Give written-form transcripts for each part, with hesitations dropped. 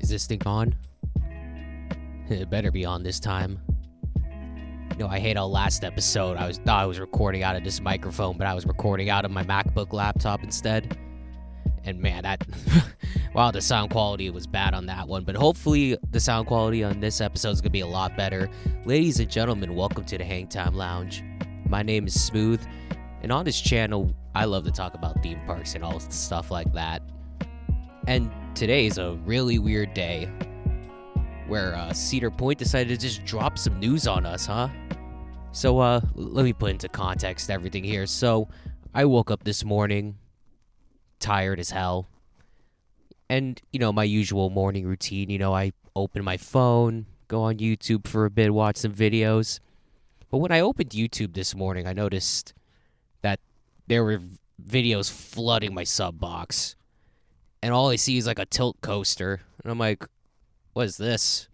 Is this thing on? It better be on this time. I hate how last episode I thought I was recording out of this microphone, but I was recording out of my MacBook laptop instead. And man, wow, the sound quality was bad on that one. But hopefully the sound quality on this episode is going to be a lot better. Ladies and gentlemen, welcome to the Hangtime Lounge. My name is Smooth, and on this channel, I love to talk about theme parks and all stuff like that. And today is a really weird day where Cedar Point decided to just drop some news on us, huh? So let me put into context everything here. So I woke up this morning, tired as hell. And, my usual morning routine, I open my phone, go on YouTube for a bit, watch some videos. But when I opened YouTube this morning, I noticed that there were videos flooding my sub box. And all I see is like a tilt coaster. And I'm like, what is this?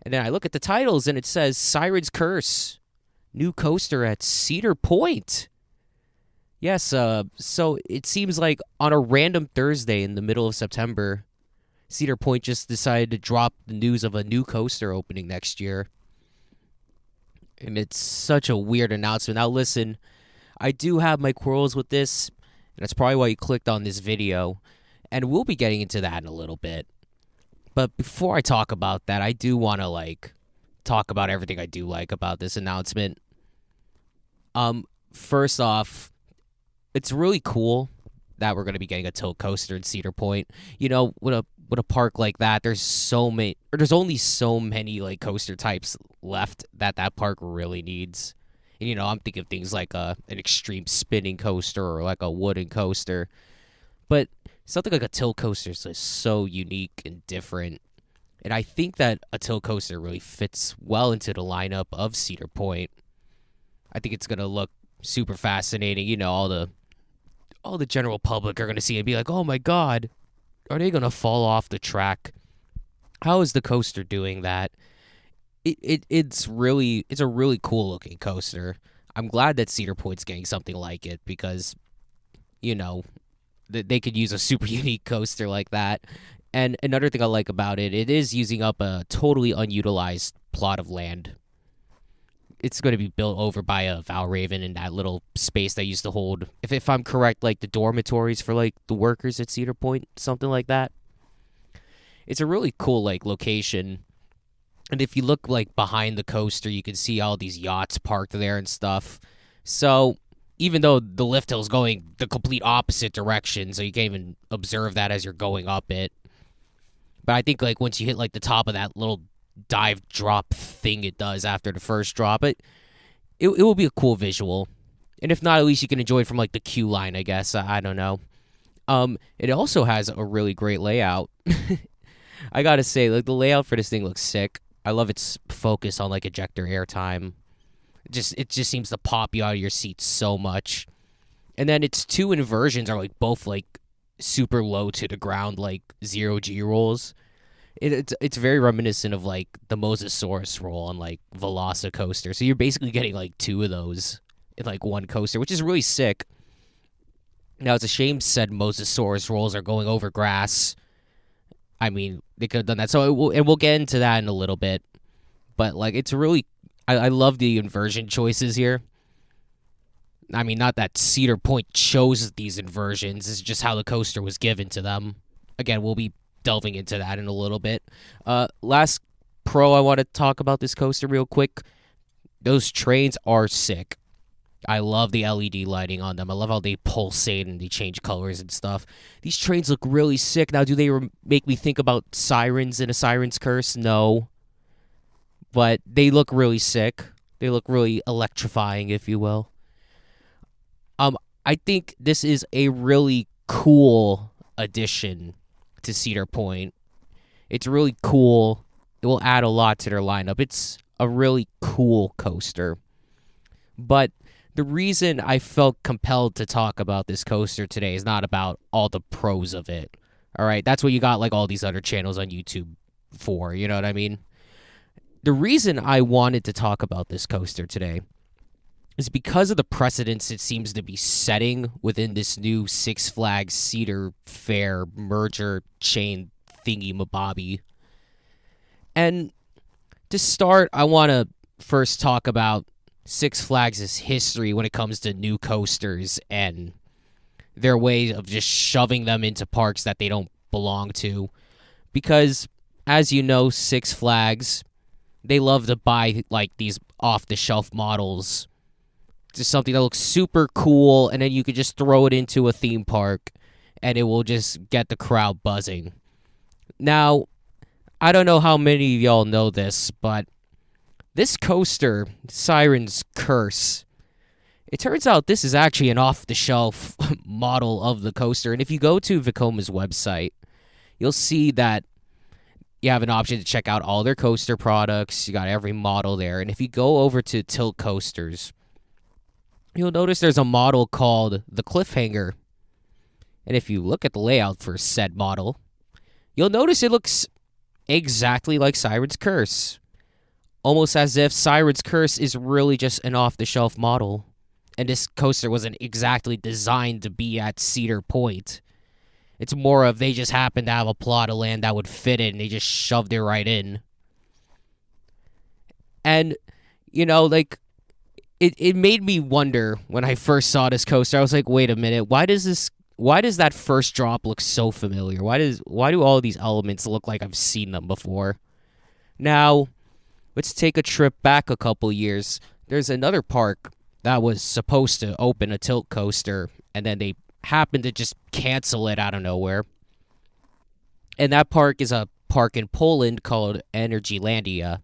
And then I look at the titles and it says Siren's Curse. New coaster at Cedar Point. Yes, so it seems like on a random Thursday in the middle of September, Cedar Point just decided to drop the news of a new coaster opening next year. And it's such a weird announcement. Now listen, I do have my quarrels with this, and that's probably why you clicked on this video. And we'll be getting into that in a little bit. But before I talk about that, I do want to talk about everything I do like about this announcement. First off, it's really cool that we're going to be getting a tilt coaster in Cedar Point. With a park like that, there's only so many coaster types left that park really needs. And I'm thinking of things like an extreme spinning coaster or like a wooden coaster. But something like a tilt coaster is just so unique and different. And I think that a tilt coaster really fits well into the lineup of Cedar Point. I think it's going to look super fascinating. All the general public are going to see it and be like, oh my God, are they going to fall off the track? How is the coaster doing that? It's a really cool looking coaster. I'm glad that Cedar Point's getting something like it because, they could use a super unique coaster like that. And another thing I like about it is using up a totally unutilized plot of land. It's going to be built over by a Valraven in that little space that used to hold, if I'm correct, the dormitories for the workers at Cedar Point, something like that. It's a really cool location. And if you look behind the coaster, you can see all these yachts parked there and stuff. So even though the lift hill is going the complete opposite direction, so you can't even observe that as you're going up it. But I think once you hit the top of that little dive drop thing it does after the first drop, it will be a cool visual. And if not, at least you can enjoy it from the queue line, I guess. I don't know. It also has a really great layout. I gotta say, the layout for this thing looks sick. I love its focus on ejector airtime. It just seems to pop you out of your seat so much. And then its two inversions are both super low to the ground, 0G rolls. It's very reminiscent of the Mosasaurus roll on Velocicoaster. So you're basically getting two of those in one coaster, which is really sick. Now it's a shame said Mosasaurus rolls are going over grass. I mean, they could have done that. So we'll get into that in a little bit. But it's really, I love the inversion choices here. I mean, not that Cedar Point chose these inversions. It's just how the coaster was given to them. Again, we'll be delving into that in a little bit. Last pro I want to talk about this coaster real quick. Those trains are sick. I love the LED lighting on them. I love how they pulsate and they change colors and stuff. These trains look really sick. Now, do they make me think about Sirens and a Siren's Curse? No. But they look really sick. They look really electrifying, if you will. I think this is a really cool addition to Cedar Point. It's really cool. It will add a lot to their lineup. It's a really cool coaster. But the reason I felt compelled to talk about this coaster today is not about all the pros of it. All right, that's what you got all these other channels on YouTube for, you know what I mean? The reason I wanted to talk about this coaster today is because of the precedence it seems to be setting within this new Six Flags Cedar Fair merger chain thingy mabobby. And to start, I want to first talk about Six Flags' history when it comes to new coasters and their way of just shoving them into parks that they don't belong to. Because, as you know, Six Flags, they love to buy like these off-the-shelf models. Just something that looks super cool, and then you could just throw it into a theme park, and it will just get the crowd buzzing. Now, I don't know how many of y'all know this, but this coaster, Siren's Curse, it turns out this is actually an off-the-shelf model of the coaster. And if you go to Vecoma's website, you'll see that you have an option to check out all their coaster products. You got every model there. And if you go over to Tilt Coasters, you'll notice there's a model called the Cliffhanger. And if you look at the layout for said model, you'll notice it looks exactly like Siren's Curse. Almost as if Siren's Curse is really just an off-the-shelf model. And this coaster wasn't exactly designed to be at Cedar Point. It's more of they just happened to have a plot of land that would fit it, and they just shoved it right in. And, you know, like, it made me wonder when I first saw this coaster. I was like, wait a minute, why does that first drop look so familiar? Why do all these elements look like I've seen them before? Now, let's take a trip back a couple years. There's another park that was supposed to open a tilt coaster, and then they happened to just cancel it out of nowhere. And that park is a park in Poland called Energylandia.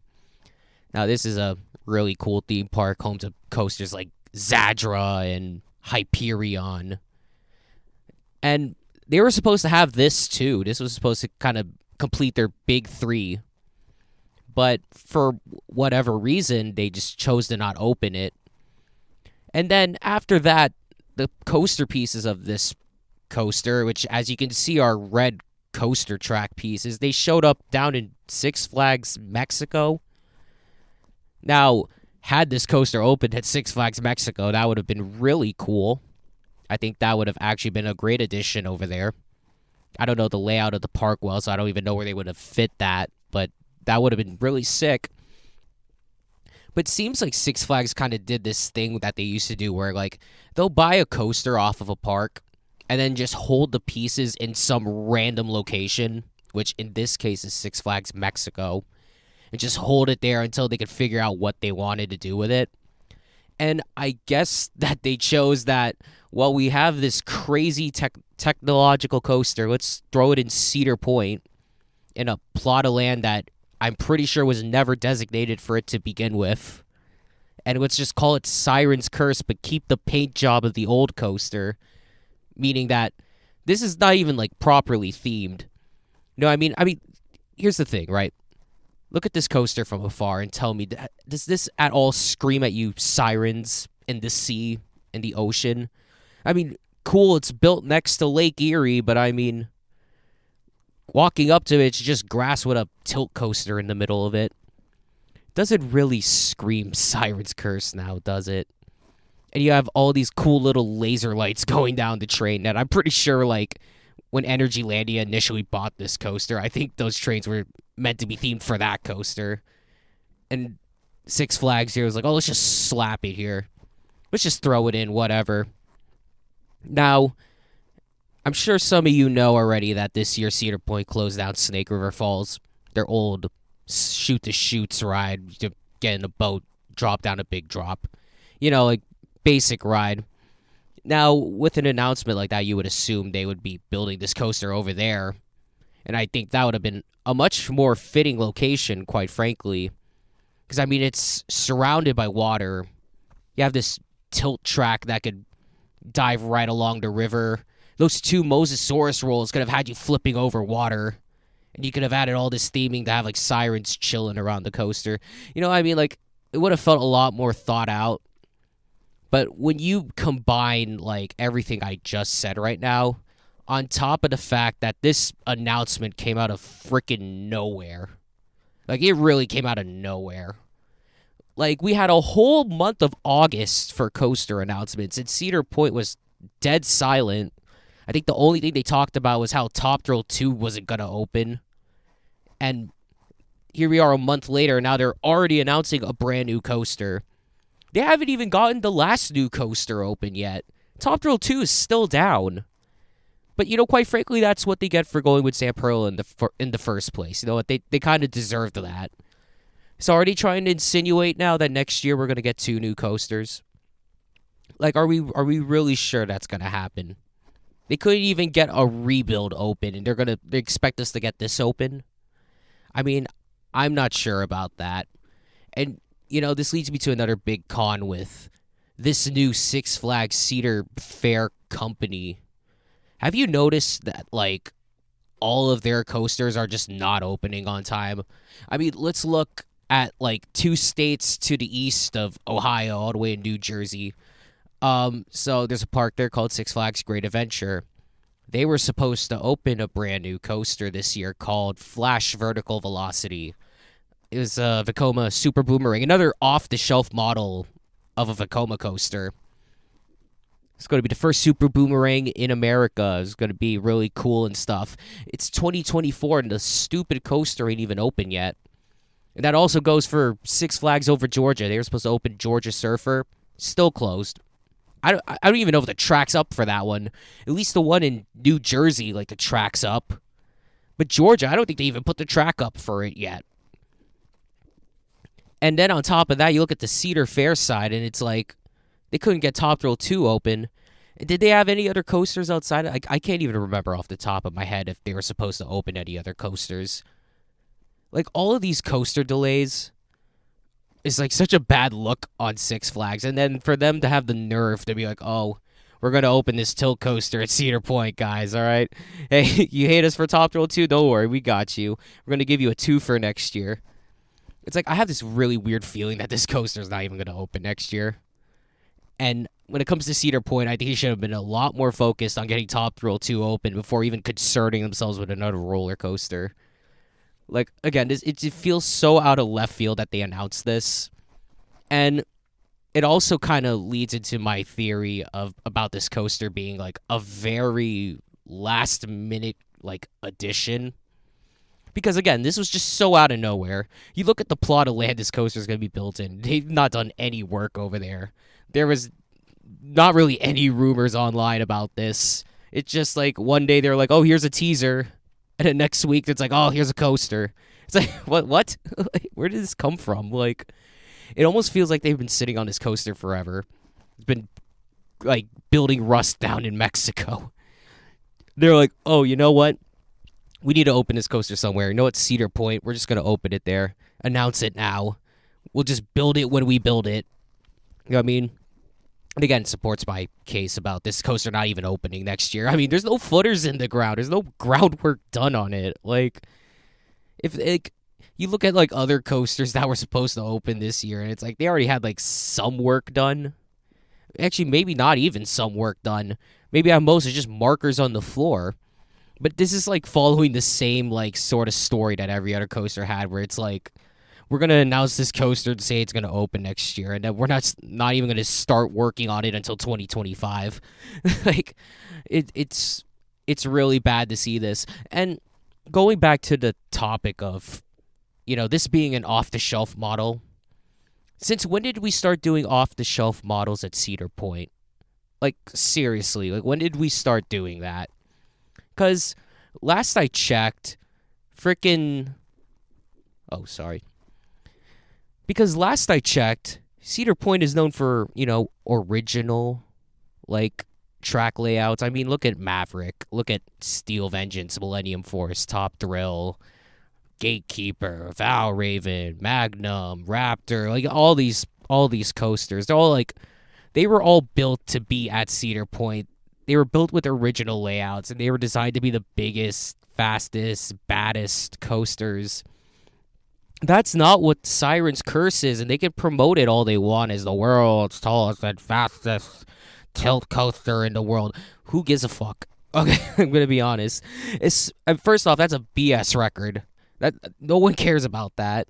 Now, this is a really cool theme park, home to coasters like Zadra and Hyperion. And they were supposed to have this, too. This was supposed to kind of complete their big three. But for whatever reason, they just chose to not open it. And then after that, the coaster pieces of this coaster, which as you can see are red coaster track pieces, they showed up down in Six Flags Mexico. Now, had this coaster opened at Six Flags Mexico, that would have been really cool. I think that would have actually been a great addition over there. I don't know the layout of the park well, so I don't even know where they would have fit that, but that would have been really sick. But it seems like Six Flags kind of did this thing that they used to do where, like, they'll buy a coaster off of a park and then just hold the pieces in some random location, which in this case is Six Flags Mexico, and just hold it there until they could figure out what they wanted to do with it. And I guess that they chose that, well, we have this crazy technological coaster. Let's throw it in Cedar Point in a plot of land that I'm pretty sure was never designated for it to begin with. And let's just call it Siren's Curse, but keep the paint job of the old coaster. Meaning that this is not even, like, properly themed. No, I mean, here's the thing, right? Look at this coaster from afar and tell me, does this at all scream at you sirens in the sea, in the ocean? I mean, cool, it's built next to Lake Erie, but I mean, walking up to it, it's just grass with a tilt coaster in the middle of it. Doesn't really scream Siren's Curse now, does it? And you have all these cool little laser lights going down the train. And I'm pretty sure, like, when Energylandia initially bought this coaster, I think those trains were meant to be themed for that coaster. And Six Flags here was like, oh, let's just slap it here. Let's just throw it in, whatever. Now, I'm sure some of you know already that this year Cedar Point closed down Snake River Falls. Their old shoot-the-chutes ride. You get in a boat, drop down a big drop. You know, like, basic ride. Now, with an announcement like that, you would assume they would be building this coaster over there. And I think that would have been a much more fitting location, quite frankly. Because, I mean, it's surrounded by water. You have this tilt track that could dive right along the river. Those two Mosasaurus rolls could have had you flipping over water. And you could have added all this theming to have, like, sirens chilling around the coaster. You know, I mean, like, it would have felt a lot more thought out. But when you combine, like, everything I just said right now, on top of the fact that this announcement came out of freaking nowhere. Like, it really came out of nowhere. Like, we had a whole month of August for coaster announcements, and Cedar Point was dead silent. I think the only thing they talked about was how Top Thrill 2 wasn't going to open. And here we are a month later, now they're already announcing a brand new coaster. They haven't even gotten the last new coaster open yet. Top Thrill 2 is still down. But, quite frankly, that's what they get for going with Sam Pearl in the first place. You know what? They kind of deserved that. So are they trying to insinuate now that next year we're going to get 2 new coasters? Like, are we really sure that's going to happen? They couldn't even get a rebuild open, and they expect us to get this open? I mean, I'm not sure about that. And, this leads me to another big con with this new Six Flags Cedar Fair company. Have you noticed that, like, all of their coasters are just not opening on time? I mean, let's look at, like, 2 states to the east of Ohio, all the way in New Jersey. So there's a park there called Six Flags Great Adventure. They were supposed to open a brand new coaster this year called Flash Vertical Velocity. It was a Vekoma Super Boomerang, another off-the-shelf model of a Vekoma coaster. It's going to be the first Super Boomerang in America. It's going to be really cool and stuff. It's 2024, and the stupid coaster ain't even open yet. And that also goes for Six Flags Over Georgia. They were supposed to open Georgia Surfer. Still closed. I don't even know if the track's up for that one. At least the one in New Jersey, like, the track's up. But Georgia, I don't think they even put the track up for it yet. And then on top of that, you look at the Cedar Fair side, and it's like, they couldn't get Top Thrill 2 open. Did they have any other coasters outside? I can't even remember off the top of my head if they were supposed to open any other coasters. Like, all of these coaster delays is, like, such a bad look on Six Flags. And then for them to have the nerve to be like, oh, we're going to open this tilt coaster at Cedar Point, guys, all right? Hey, you hate us for Top Thrill 2? Don't worry, we got you. We're going to give you a 2 for next year. It's like, I have this really weird feeling that this coaster is not even going to open next year. And when it comes to Cedar Point, I think he should have been a lot more focused on getting Top Thrill 2 open before even concerning themselves with another roller coaster. Like, again, it feels so out of left field that they announced this. And it also kind of leads into my theory about this coaster being, like, a very last-minute, like, addition. Because, again, this was just so out of nowhere. You look at the plot of land this coaster is going to be built in. They've not done any work over there. There was not really any rumors online about this. It's just like one day they're like, oh, here's a teaser. And then next week it's like, oh, here's a coaster. It's like, what? Where did this come from? Like, it almost feels like they've been sitting on this coaster forever. It's been, like, building rust down in Mexico. They're like, oh, you know what? We need to open this coaster somewhere. You know what? Cedar Point. We're just going to open it there. Announce it now. We'll just build it when we build it. You know what I mean? And again, it supports my case about this coaster not even opening next year. I mean, there's no footers in the ground. There's no groundwork done on it. Like, if you look at, like, other coasters that were supposed to open this year, and it's like they already had, like, some work done. Actually, maybe not even some work done. Maybe at most it's just markers on the floor. But this is, like, following the same, like, sort of story that every other coaster had, where it's like, we're going to announce this coaster to say it's going to open next year, and then we're not even going to start working on it until 2025. Like, it's really bad to see this. And going back to the topic of, this being an off-the-shelf model, since when did we start doing off-the-shelf models at Cedar Point? Like, seriously, like, when did we start doing that? Because last I checked, Because last I checked, Cedar Point is known for, original, like, track layouts. I mean, look at Maverick. Look at Steel Vengeance, Millennium Force, Top Thrill, Gatekeeper, Valraven, Magnum, Raptor. Like, all these coasters. They were all built to be at Cedar Point. They were built with original layouts, and they were designed to be the biggest, fastest, baddest coasters. That's not what Siren's curse is, and they can promote it all they want as the world's tallest and fastest tilt coaster in the world. Who gives a fuck? Okay, I'm gonna be honest. First off, that's a BS record. That no one cares about that.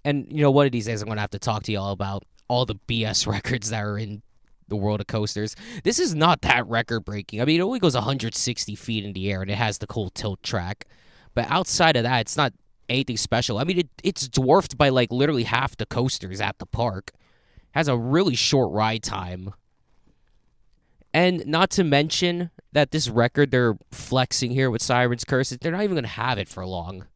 And one of these days I'm gonna have to talk to y'all about all the BS records that are in the world of coasters. This is not that record breaking. I mean, it only goes 160 feet in the air, and it has the cool tilt track. But outside of that, it's not anything special. I mean, it's dwarfed by like literally half the coasters at the park. Has a really short ride time. And not to mention that this record they're flexing here with Siren's Curse, they're not even going to have it for long.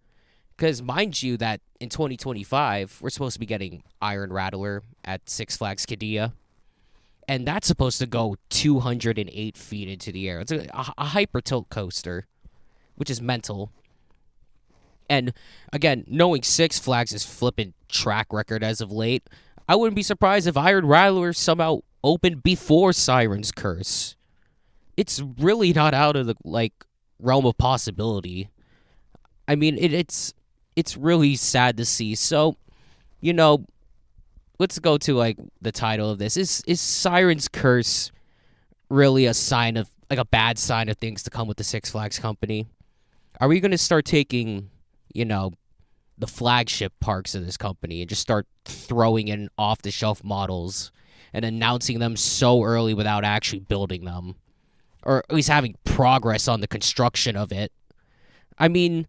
Because mind you that in 2025, we're supposed to be getting Iron Rattler at Six Flags Qiddiya. And that's supposed to go 208 feet into the air. It's a hyper tilt coaster, which is mental. And again, knowing Six Flags' flippant track record as of late, I wouldn't be surprised if Iron Rattler somehow opened before Siren's Curse. It's really not out of the realm of possibility. I mean, it's really sad to see. So, let's go to the title of this. Is Siren's Curse really a sign of a bad sign of things to come with the Six Flags company? Are we going to start taking, the flagship parks of this company and just start throwing in off-the-shelf models and announcing them so early without actually building them, or at least having progress on the construction of it? I mean,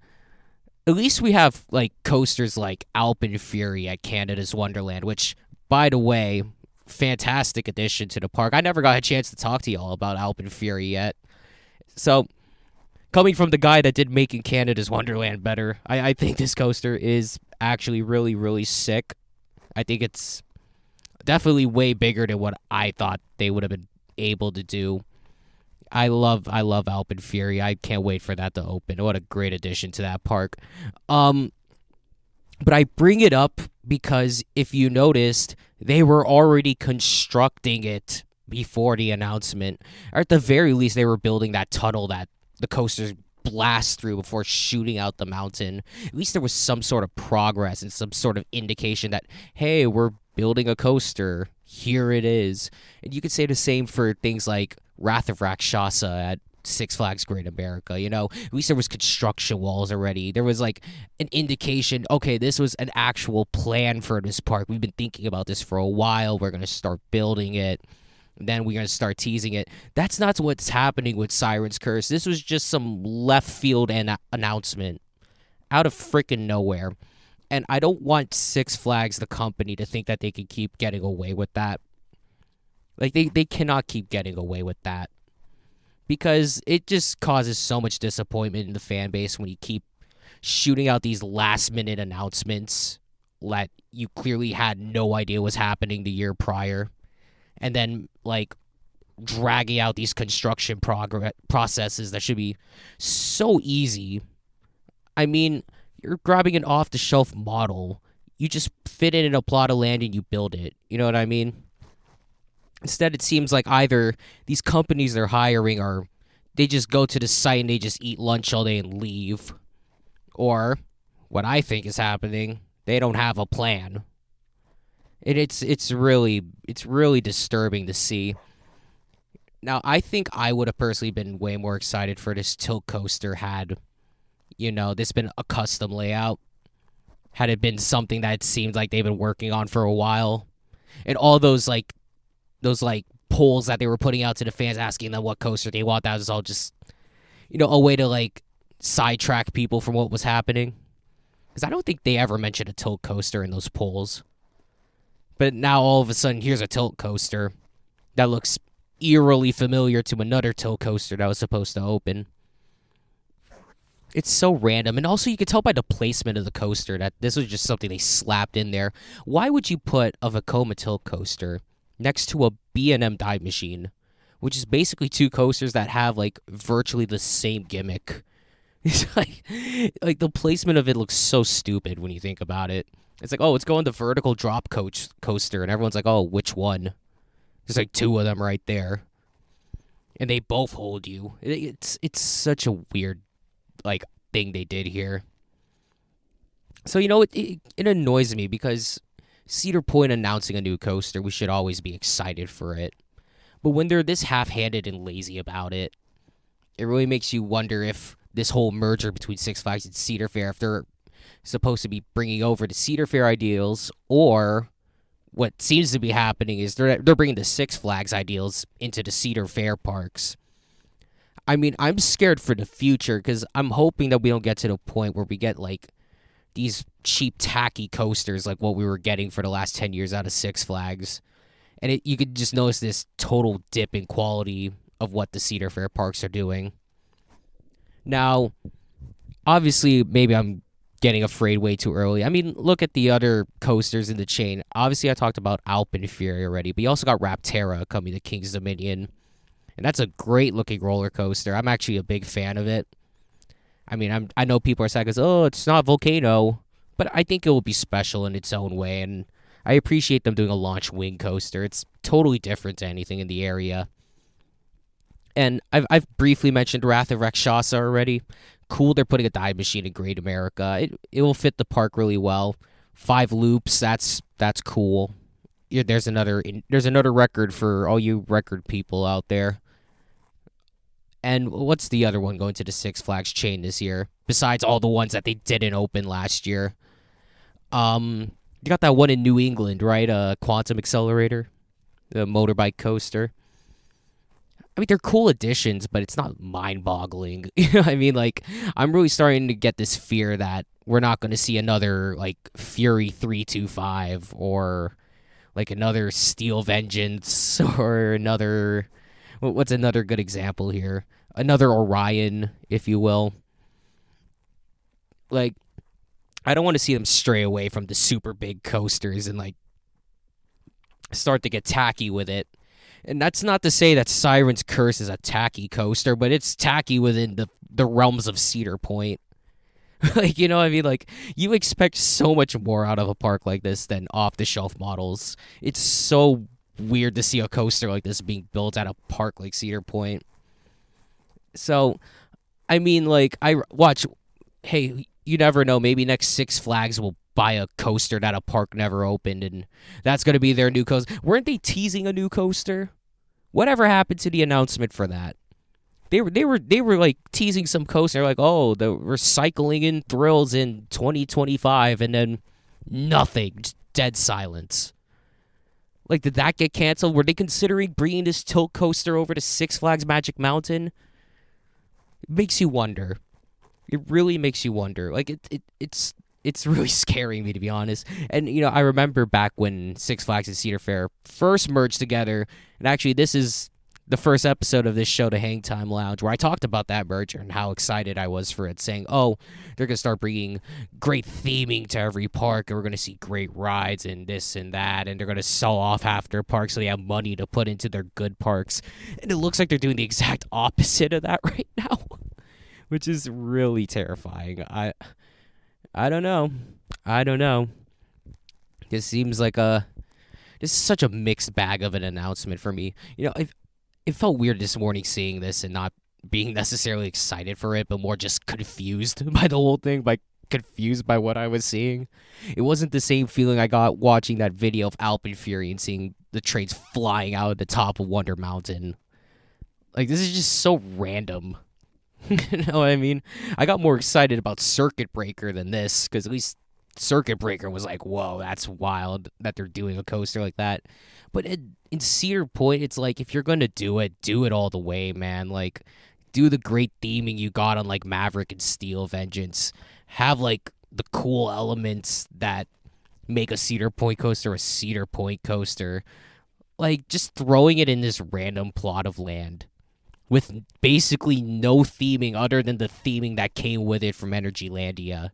at least we have coasters like Alpine Fury at Canada's Wonderland, which, by the way, fantastic addition to the park. I never got a chance to talk to y'all about Alpine Fury yet. So, coming from the guy that did making Canada's Wonderland better, I think this coaster is actually really, really sick. I think it's definitely way bigger than what I thought they would have been able to do. I love Alpine Fury. I can't wait for that to open. What a great addition to that park. But I bring it up because if you noticed, they were already constructing it before the announcement. Or at the very least, they were building that tunnel that the coasters blast through before shooting out the mountain. At least there was some sort of progress and some sort of indication that, hey, we're building a coaster. Here it is. And you could say the same for things like Wrath of Rakshasa at Six Flags Great America. At least there was construction walls already. There was an indication, okay, this was an actual plan for this park. We've been thinking about this for a while. We're going to start building it. Then we're going to start teasing it. That's not what's happening with Siren's Curse. This was just some left field announcement out of freaking nowhere. And I don't want Six Flags, the company, to think that they can keep getting away with that. They cannot keep getting away with that. Because it just causes so much disappointment in the fan base when you keep shooting out these last-minute announcements that you clearly had no idea was happening the year prior. And then, dragging out these construction processes that should be so easy. I mean, you're grabbing an off-the-shelf model. You just fit it in a plot of land and you build it. You know what I mean? Instead, it seems like either these companies they're hiring are, they just go to the site and they just eat lunch all day and leave. Or, what I think is happening, they don't have a plan. And it's really disturbing to see. Now, I think I would have personally been way more excited for this tilt coaster had, this been a custom layout. Had it been something that seemed like they've been working on for a while. And all those polls that they were putting out to the fans asking them what coaster they want, that was all just, a way to sidetrack people from what was happening. Because I don't think they ever mentioned a tilt coaster in those polls. But now all of a sudden, here's a tilt coaster that looks eerily familiar to another tilt coaster that was supposed to open. It's so random. And also, you can tell by the placement of the coaster that this was just something they slapped in there. Why would you put a Vekoma tilt coaster next to a B&M dive machine, which is basically two coasters that have, virtually the same gimmick? It's the placement of it looks so stupid when you think about it. It's it's going the vertical drop coaster, and everyone's like, oh, which one? There's two of them right there. And they both hold you. It's such a weird, thing they did here. So, it annoys me because Cedar Point announcing a new coaster, we should always be excited for it. But when they're this half-handed and lazy about it, it really makes you wonder if this whole merger between Six Flags and Cedar Fair, if they're supposed to be bringing over the Cedar Fair ideals, or what seems to be happening is they're bringing the Six Flags ideals into the Cedar Fair parks. I mean, I'm scared for the future because I'm hoping that we don't get to the point where we get these cheap, tacky coasters like what we were getting for the last 10 years out of Six Flags. And you could just notice this total dip in quality of what the Cedar Fair parks are doing. Now, obviously, maybe I'm getting afraid way too early. I mean, look at the other coasters in the chain. Obviously, I talked about Alpen Fury already, but you also got Rapterra coming to King's Dominion. And that's a great looking roller coaster. I'm actually a big fan of it. I mean, I know people are saying, "Oh, it's not Volcano," but I think it will be special in its own way, and I appreciate them doing a launch wing coaster. It's totally different to anything in the area. And I've briefly mentioned Wrath of Rakshasa already. Cool, they're putting a dive machine in Great America. It will fit the park really well. 5 loops, that's cool. Yeah, there's another record for all you record people out there. And what's the other one going to the Six Flags chain this year? Besides all the ones that they didn't open last year. You got that one in New England, right? Quantum Accelerator, the motorbike coaster. I mean, they're cool additions, but it's not mind-boggling. You know what I mean? Like, I'm really starting to get this fear that we're not going to see another, like, Fury 325 or, like, another Steel Vengeance or another... What's another good example here? Another Orion, if you will. Like, I don't want to see them stray away from the super big coasters and, like, start to get tacky with it. And that's not to say that Siren's Curse is a tacky coaster, but it's tacky within the realms of Cedar Point. Like, you know what I mean? Like, you expect so much more out of a park like this than off-the-shelf models. It's so weird to see a coaster like this being built at a park like Cedar Point. So, I mean, like, hey, you never know. Maybe next Six Flags will buy a coaster that a park never opened, and that's going to be their new coaster. Weren't they teasing a new coaster? Whatever happened to the announcement for that? They were like teasing some coaster, like, oh, the recycling in thrills in 2025, and then nothing, just dead silence. Like, did that get canceled? Were they considering bringing this tilt coaster over to Six Flags Magic Mountain? It makes you wonder. It really makes you wonder. Like, it's really scaring me, to be honest. And, you know, I remember back when Six Flags and Cedar Fair first merged together, and actually this is the first episode of this show, the Hangtime Lounge, where I talked about that merger and how excited I was for it, saying, oh, they're going to start bringing great theming to every park, and we're going to see great rides and this and that, and they're going to sell off half their parks so they have money to put into their good parks. And it looks like they're doing the exact opposite of that right now, which is really terrifying. I don't know. This seems like this is such a mixed bag of an announcement for me. You know, it felt weird this morning seeing this and not being necessarily excited for it, but more just confused by the whole thing, confused by what I was seeing. It wasn't the same feeling I got watching that video of Alpen Fury and seeing the trains flying out at the top of Wonder Mountain. Like, this is just so random. You know what I mean? I got more excited about Circuit Breaker than this, because at least Circuit Breaker was like, whoa, that's wild that they're doing a coaster like that. But in Cedar Point, it's like, if you're going to do it all the way, man. Like, do the great theming you got on, like, Maverick and Steel Vengeance. Have, like, the cool elements that make a Cedar Point coaster a Cedar Point coaster. Like, just throwing it in this random plot of land with basically no theming other than the theming that came with it from Energylandia.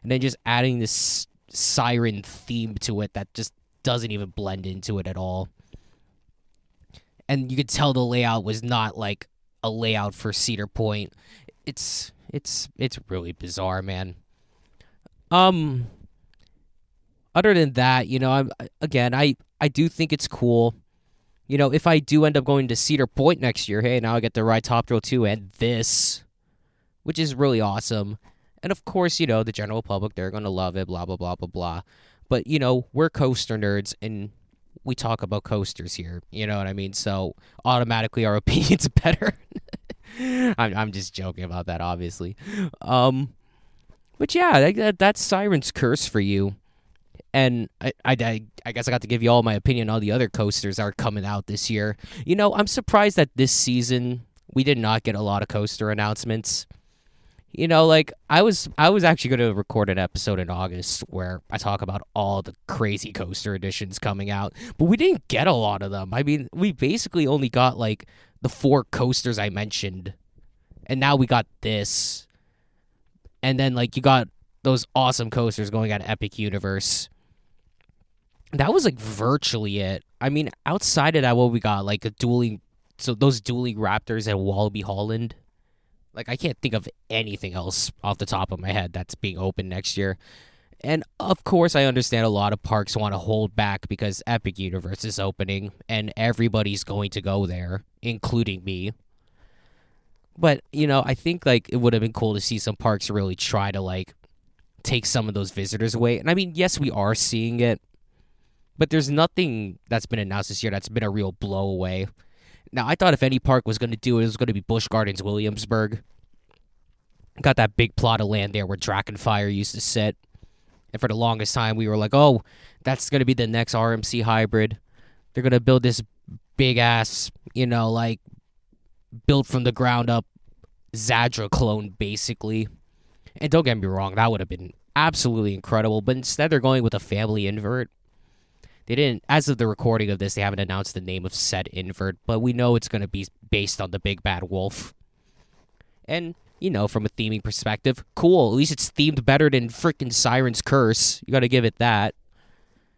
And then just adding this Siren theme to it that just doesn't even blend into it at all. And you could tell the layout was not like a layout for Cedar Point. It's really bizarre, man. Other than that, you know, I do think it's cool. You know, if I do end up going to Cedar Point next year, hey, now I get to ride Top Thrill 2 and this, which is really awesome. And of course, you know, the general public, they're going to love it, blah, blah, blah, blah, blah. But, you know, we're coaster nerds, and we talk about coasters here. You know what I mean? So automatically our opinion's better. I'm just joking about that, obviously. But yeah, that's Siren's Curse for you. And I guess I got to give you all my opinion on the other coasters that are coming out this year. You know, I'm surprised that this season we did not get a lot of coaster announcements. Like I was actually going to record an episode in August where I talk about all the crazy coaster editions coming out, but we didn't get a lot of them. I mean, we basically only got like the four coasters I mentioned, and now we got this, and then like you got those awesome coasters going at Epic Universe. That was like virtually it. I mean, outside of that, what we got like a dueling, so those dueling Raptors at Wallaby Holland. Like I can't think of anything else off the top of my head that's being open next year. And of course, I understand a lot of parks want to hold back because Epic Universe is opening and everybody's going to go there, including me. But, I think like it would have been cool to see some parks really try to like take some of those visitors away. And I mean, yes, we are seeing it, but there's nothing that's been announced this year that's been a real blow away. Now, I thought if any park was going to do it, it was going to be Busch Gardens Williamsburg. Got that big plot of land there where Dragonfire used to sit. And for the longest time, we were like, oh, that's going to be the next RMC hybrid. They're going to build this big ass, like built from the ground up Zadra clone, basically. And don't get me wrong, that would have been absolutely incredible. But instead, they're going with a family invert. They didn't, as of the recording of this, they haven't announced the name of said invert, but we know it's going to be based on the Big Bad Wolf. And, from a theming perspective, cool. At least it's themed better than freaking Siren's Curse. You got to give it that.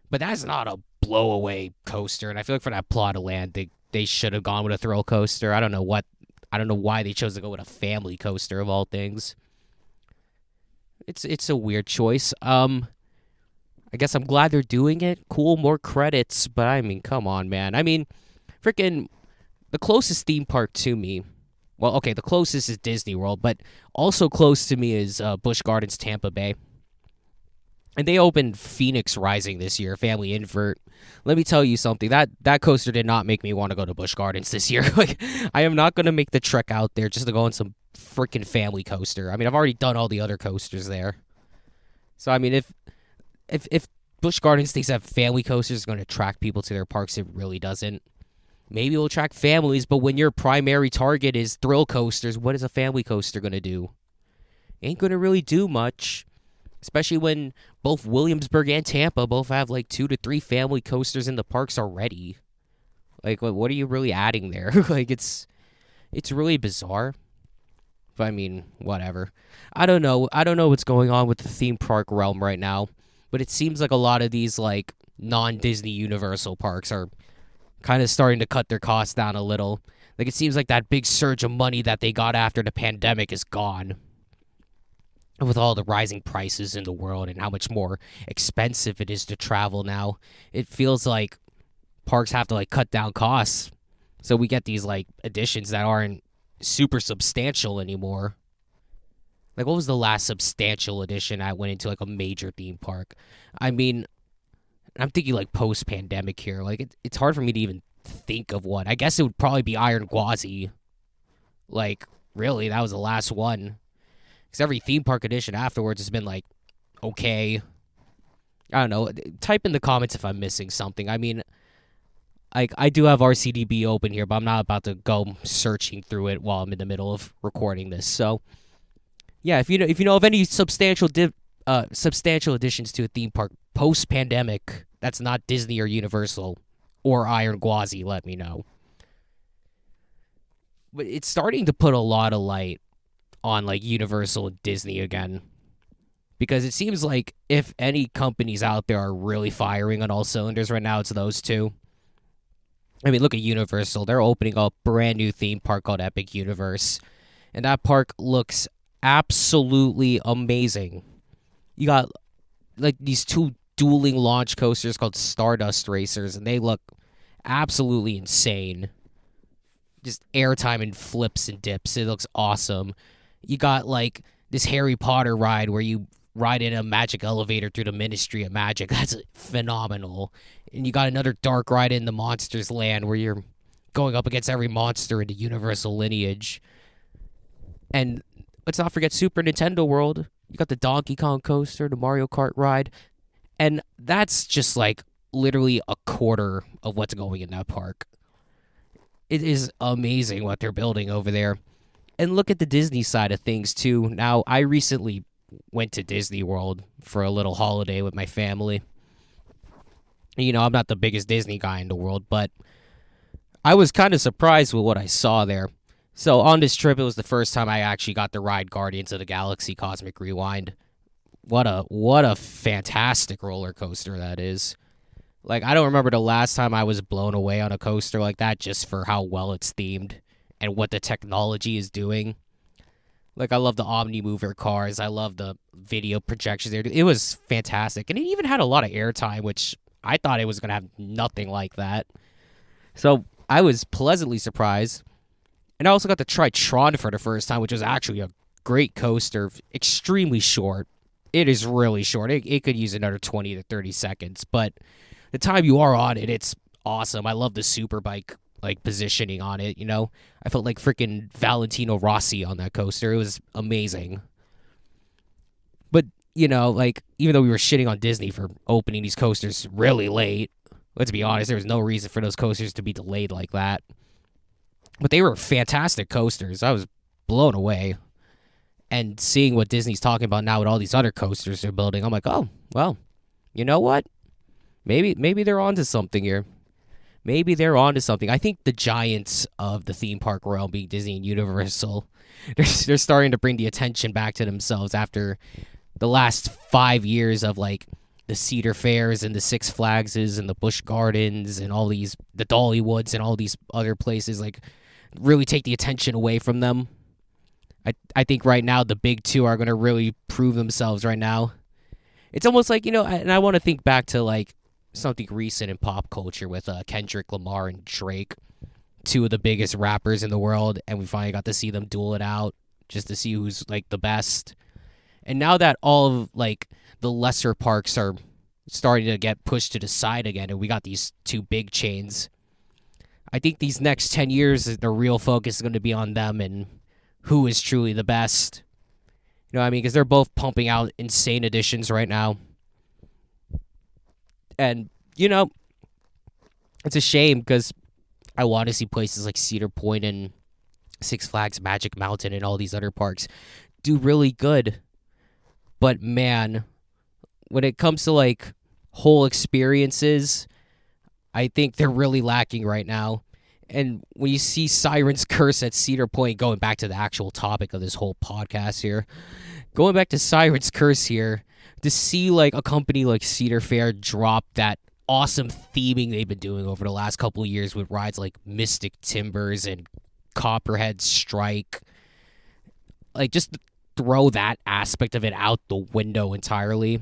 But that's not a blowaway coaster, and I feel like for that plot of land, they should have gone with a thrill coaster. I don't know why they chose to go with a family coaster of all things. It's a weird choice. I guess I'm glad they're doing it. Cool, more credits, but I mean, come on, man. I mean, freaking the closest theme park to me. Well, okay, the closest is Disney World, but also close to me is Busch Gardens Tampa Bay. And they opened Phoenix Rising this year, family invert. Let me tell you something. That coaster did not make me want to go to Busch Gardens this year. Like, I am not going to make the trek out there just to go on some freaking family coaster. I mean, I've already done all the other coasters there. So, I mean, if Busch Gardens thinks that family coasters are going to attract people to their parks, it really doesn't. Maybe it'll attract families, but when your primary target is thrill coasters, what is a family coaster going to do? Ain't going to really do much. Especially when both Williamsburg and Tampa both have like 2 to 3 family coasters in the parks already. Like, what are you really adding there? Like, it's really bizarre. But I mean, whatever. I don't know what's going on with the theme park realm right now. But it seems like a lot of these like non-Disney Universal parks are kind of starting to cut their costs down a little. Like, it seems like that big surge of money that they got after the pandemic is gone. With all the rising prices in the world and how much more expensive it is to travel now, it feels like parks have to like cut down costs. So we get these like additions that aren't super substantial anymore. Like, what was the last substantial addition I went into like a major theme park? I mean, I'm thinking like post-pandemic here. Like, it's hard for me to even think of one. I guess it would probably be Iron Gwazi. Like, really, that was the last one. Because every theme park edition afterwards has been like, okay. I don't know. Type in the comments if I'm missing something. I mean, I do have RCDB open here, but I'm not about to go searching through it while I'm in the middle of recording this. So, yeah, if you know of any substantial additions to a theme park post-pandemic that's not Disney or Universal or Iron Gwazi, let me know. But it's starting to put a lot of light on like Universal and Disney again, because it seems like if any companies out there are really firing on all cylinders right now, it's those two. I mean, look at Universal. They're opening a brand new theme park called Epic Universe, and that park looks absolutely amazing. You got like these 2 dueling launch coasters called Stardust Racers, and they look absolutely insane. Just airtime and flips and dips. It looks awesome. You got like this Harry Potter ride where you ride in a magic elevator through the Ministry of Magic. That's phenomenal. And you got another dark ride in the Monsters Land where you're going up against every monster in the Universal lineage. And let's not forget Super Nintendo World. You got the Donkey Kong coaster, the Mario Kart ride. And that's just like literally a quarter of what's going in that park. It is amazing what they're building over there. And look at the Disney side of things too. Now, I recently went to Disney World for a little holiday with my family. You know, I'm not the biggest Disney guy in the world, but I was kind of surprised with what I saw there. So on this trip, it was the first time I actually got to ride Guardians of the Galaxy Cosmic Rewind. What a fantastic roller coaster that is. Like, I don't remember the last time I was blown away on a coaster like that just for how well it's themed and what the technology is doing. Like, I love the Omni-Mover cars. I love the video projections there. It was fantastic. And it even had a lot of airtime, which I thought it was going to have nothing like that. So I was pleasantly surprised. And I also got to try Tron for the first time, which was actually a great coaster. Extremely short. It is really short. It could use another 20 to 30 seconds. But the time you are on it, it's awesome. I love the superbike like positioning on it, you know? I felt like freaking Valentino Rossi on that coaster. It was amazing. But, you know, like, even though we were shitting on Disney for opening these coasters really late, let's be honest, there was no reason for those coasters to be delayed like that. But they were fantastic coasters. I was blown away. And seeing what Disney's talking about now with all these other coasters they're building, I'm like, oh, well, you know what? Maybe they're onto something here. Maybe they're onto something. I think the giants of the theme park realm, being Disney and Universal, they're starting to bring the attention back to themselves after the last 5 years of like the Cedar Fairs and the Six Flagses and the Busch Gardens and all these, the Dollywoods and all these other places, like really take the attention away from them. I think right now the big two are going to really prove themselves right now. It's almost like, you know, and I want to think back to like something recent in pop culture with Kendrick Lamar and Drake, two of the biggest rappers in the world, and we finally got to see them duel it out just to see who's like the best. And now that all of like the lesser parks are starting to get pushed to the side again, and we got these two big chains, I think these next 10 years, the real focus is going to be on them and who is truly the best. You know what I mean? Because they're both pumping out insane editions right now. And, you know, it's a shame because I want to see places like Cedar Point and Six Flags Magic Mountain and all these other parks do really good. But, man, when it comes to, like, whole experiences, I think they're really lacking right now. And when you see Siren's Curse at Cedar Point, going back to the actual topic of this whole podcast here, going back to Siren's Curse here, to see like a company like Cedar Fair drop that awesome theming they've been doing over the last couple of years with rides like Mystic Timbers and Copperhead Strike, like just throw that aspect of it out the window entirely.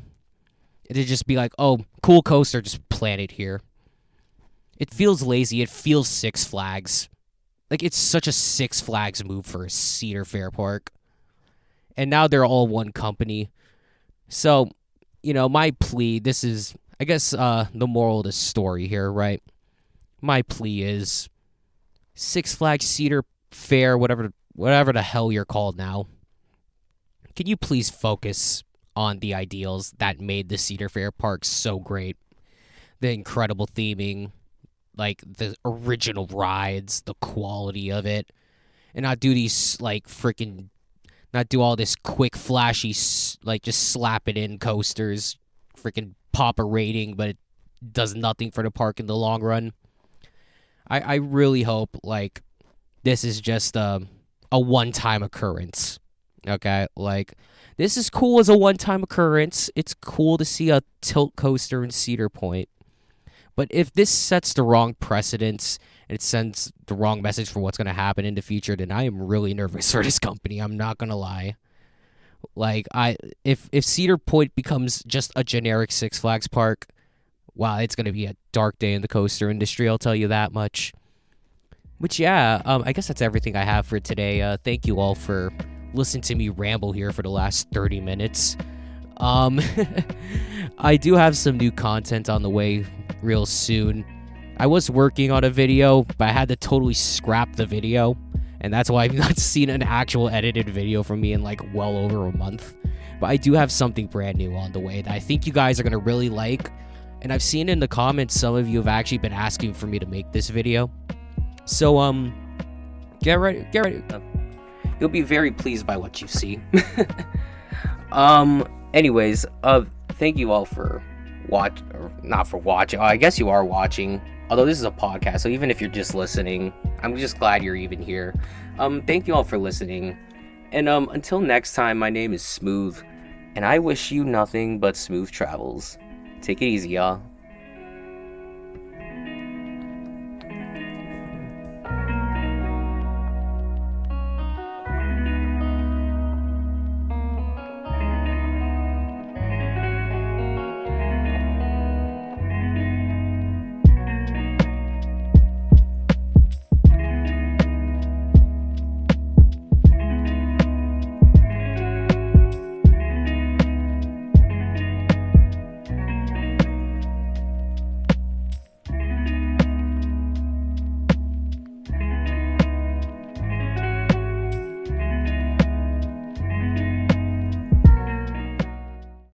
And to just be like, oh, cool coaster, just plant it here. It feels lazy. It feels Six Flags. Like, it's such a Six Flags move for a Cedar Fair park. And now they're all one company. So, you know, my plea, this is, I guess, the moral of the story here, right? My plea is Six Flags, Cedar Fair, whatever the hell you're called now. Can you please focus on the ideals that made the Cedar Fair park so great? The incredible theming, like the original rides, the quality of it, and not do these like freaking, not do all this quick flashy like just slap it in coasters, freaking pop a rating, but it does nothing for the park in the long run. I really hope like this is just a one-time occurrence. Okay, like this is cool as a one-time occurrence. It's cool to see a tilt coaster in Cedar Point. But if this sets the wrong precedents and it sends the wrong message for what's going to happen in the future, then I am really nervous for this company. I'm not going to lie. Like, if Cedar Point becomes just a generic Six Flags park, wow, it's going to be a dark day in the coaster industry, I'll tell you that much. Which, yeah, I guess that's everything I have for today. Thank you all for listening to me ramble here for the last 30 minutes. I do have some new content on the way real soon. I was working on a video, but I had to totally scrap the video, and that's why I've not seen an actual edited video from me in like well over a month. But I do have something brand new on the way that I think you guys are going to really like, and I've seen in the comments some of you have actually been asking for me to make this video. So get ready you'll be very pleased by what you see. Anyways, thank you all for not for watching. I guess you are watching. Although this is a podcast, so even if you're just listening, I'm just glad you're even here. Thank you all for listening. And until next time, my name is Smooth, and I wish you nothing but smooth travels. Take it easy, y'all.